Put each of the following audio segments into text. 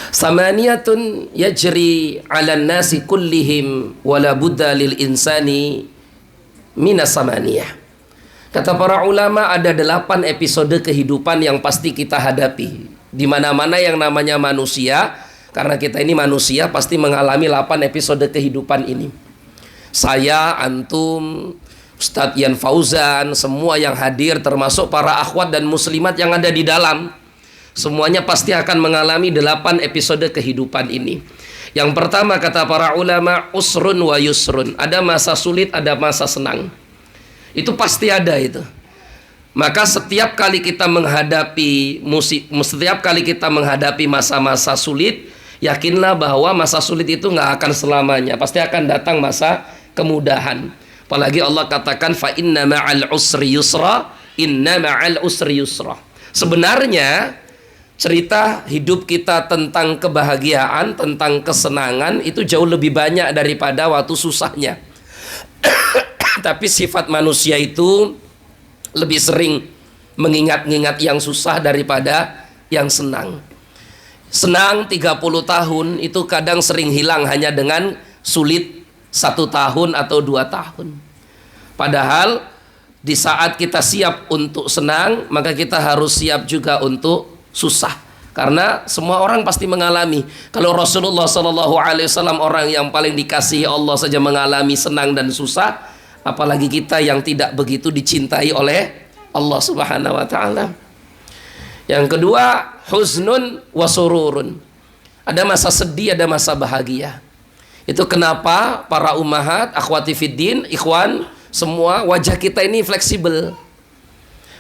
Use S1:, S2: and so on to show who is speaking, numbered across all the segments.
S1: Samaniyatun yajri 'alan nasi kullihim wala budda lil insani minas samaniyah. Kata para ulama, ada 8 episode kehidupan yang pasti kita hadapi. Di mana-mana yang namanya manusia, karena kita ini manusia, pasti mengalami 8 episode kehidupan ini. Saya, antum, Ustadz Yan Fauzan, semua yang hadir, termasuk para akhwat dan muslimat yang ada di dalam, semuanya pasti akan mengalami 8 episode kehidupan ini. Yang pertama, kata para ulama, usrun wa yusrun. Ada masa sulit, ada masa senang. Itu pasti ada itu. Maka setiap kali kita menghadapi masa-masa sulit, yakinlah bahwa masa sulit itu nggak akan selamanya. Pasti akan datang masa kemudahan. Apalagi Allah katakan, fa inna ma'al usri yusra, inna ma'al usri yusra. Sebenarnya cerita hidup kita tentang kebahagiaan, tentang kesenangan itu jauh lebih banyak daripada waktu susahnya. Tapi sifat manusia itu lebih sering mengingat-ingat yang susah daripada yang senang. Senang 30 tahun itu kadang sering hilang hanya dengan sulit 1 tahun atau 2 tahun. Padahal di saat kita siap untuk senang, maka kita harus siap juga untuk susah. Karena semua orang pasti mengalami. Kalau Rasulullah SAW orang yang paling dikasihi Allah saja mengalami senang dan susah, apalagi kita yang tidak begitu dicintai oleh Allah Subhanahu wa taala. Yang kedua, huznun wa sururun. Ada masa sedih, ada masa bahagia. Itu kenapa para ummahat, akhwati fiddin, ikhwan, semua wajah kita ini fleksibel.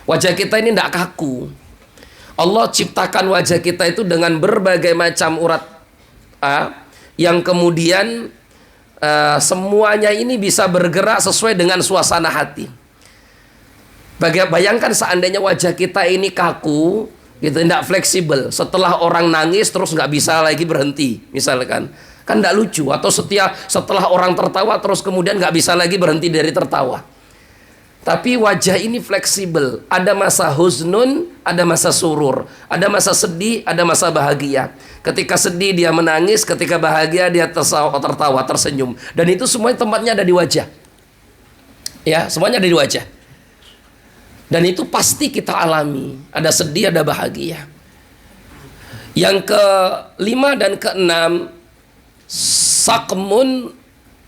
S1: Wajah kita ini tidak kaku. Allah ciptakan wajah kita itu dengan berbagai macam urat yang kemudian semuanya ini bisa bergerak sesuai dengan suasana hati. Bayangkan seandainya wajah kita ini kaku, gitu, tidak fleksibel. Setelah orang nangis terus nggak bisa lagi berhenti, misalkan, kan tidak lucu. Atau setelah orang tertawa terus kemudian nggak bisa lagi berhenti dari tertawa. Tapi wajah ini fleksibel. Ada masa huznun, ada masa surur, ada masa sedih, ada masa bahagia. Ketika sedih dia menangis, ketika bahagia dia tertawa, tersenyum. Dan itu semuanya tempatnya ada di wajah. Ya, semuanya ada di wajah. Dan itu pasti kita alami. Ada sedih, ada bahagia. Yang kelima dan keenam, sakmun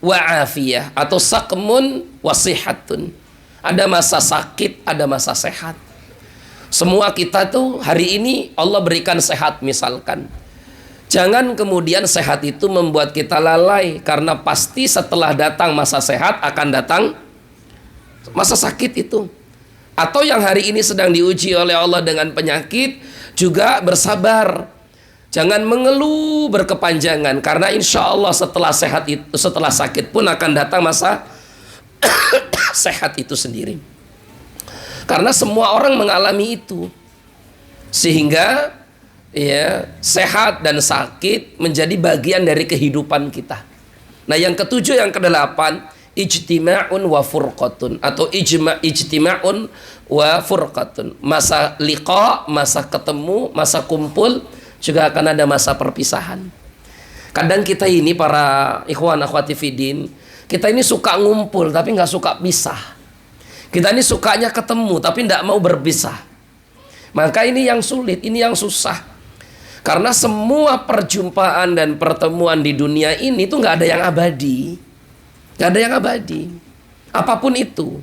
S1: wa afiyah atau sakmun wa sihatun. Ada masa sakit, ada masa sehat. Semua kita tuh hari ini Allah berikan sehat misalkan. Jangan kemudian sehat itu membuat kita lalai, karena pasti setelah datang masa sehat akan datang masa sakit itu. Atau yang hari ini sedang diuji oleh Allah dengan penyakit, juga bersabar. Jangan mengeluh berkepanjangan, karena insya Allah setelah sehat itu, setelah sakit pun akan datang masa sehat itu sendiri. Karena semua orang mengalami itu. Sehingga ya, sehat dan sakit menjadi bagian dari kehidupan kita. Nah, yang ketujuh, yang kedelapan, ijtima'un wa furqatun atau ijtima'un wa furqatun. Masa liqa, masa ketemu, masa kumpul, juga akan ada masa perpisahan. Kadang kita ini para ikhwan akhwati fiddin, kita ini suka ngumpul tapi nggak suka pisah. Kita ini sukanya ketemu tapi tidak mau berpisah. Maka ini yang sulit, ini yang susah. Karena semua perjumpaan dan pertemuan di dunia ini tuh nggak ada yang abadi. Nggak ada yang abadi. Apapun itu.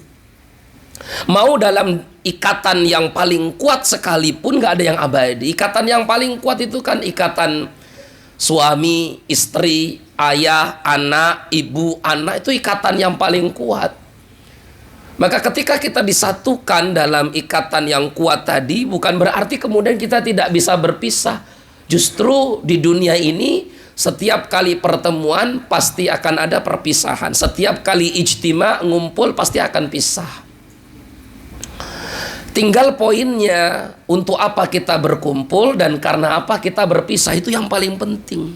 S1: Mau dalam ikatan yang paling kuat sekalipun nggak ada yang abadi. Ikatan yang paling kuat itu kan ikatan suami, istri, ayah, anak, ibu, anak. Itu ikatan yang paling kuat. Maka ketika kita disatukan dalam ikatan yang kuat tadi, bukan berarti kemudian kita tidak bisa berpisah. Justru di dunia ini, setiap kali pertemuan pasti akan ada perpisahan. Setiap kali ijtima, ngumpul, pasti akan pisah. Tinggal poinnya, untuk apa kita berkumpul dan karena apa kita berpisah, itu yang paling penting.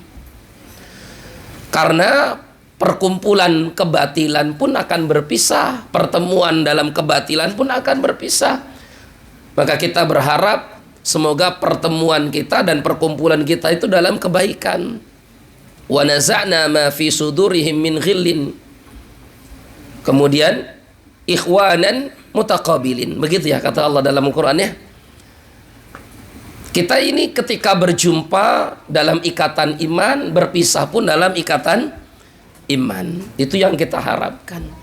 S1: Karena perkumpulan kebatilan pun akan berpisah, pertemuan dalam kebatilan pun akan berpisah. Maka kita berharap Semoga pertemuan kita dan perkumpulan kita itu dalam kebaikan. Wa naza'na ma fi sudurihim min ghillin. Kemudian ikhwanan mutaqabilin. Begitu ya kata Allah dalam Al-Qur'an ya. Kita ini ketika berjumpa dalam ikatan iman, berpisah pun dalam ikatan iman. Itu yang kita harapkan.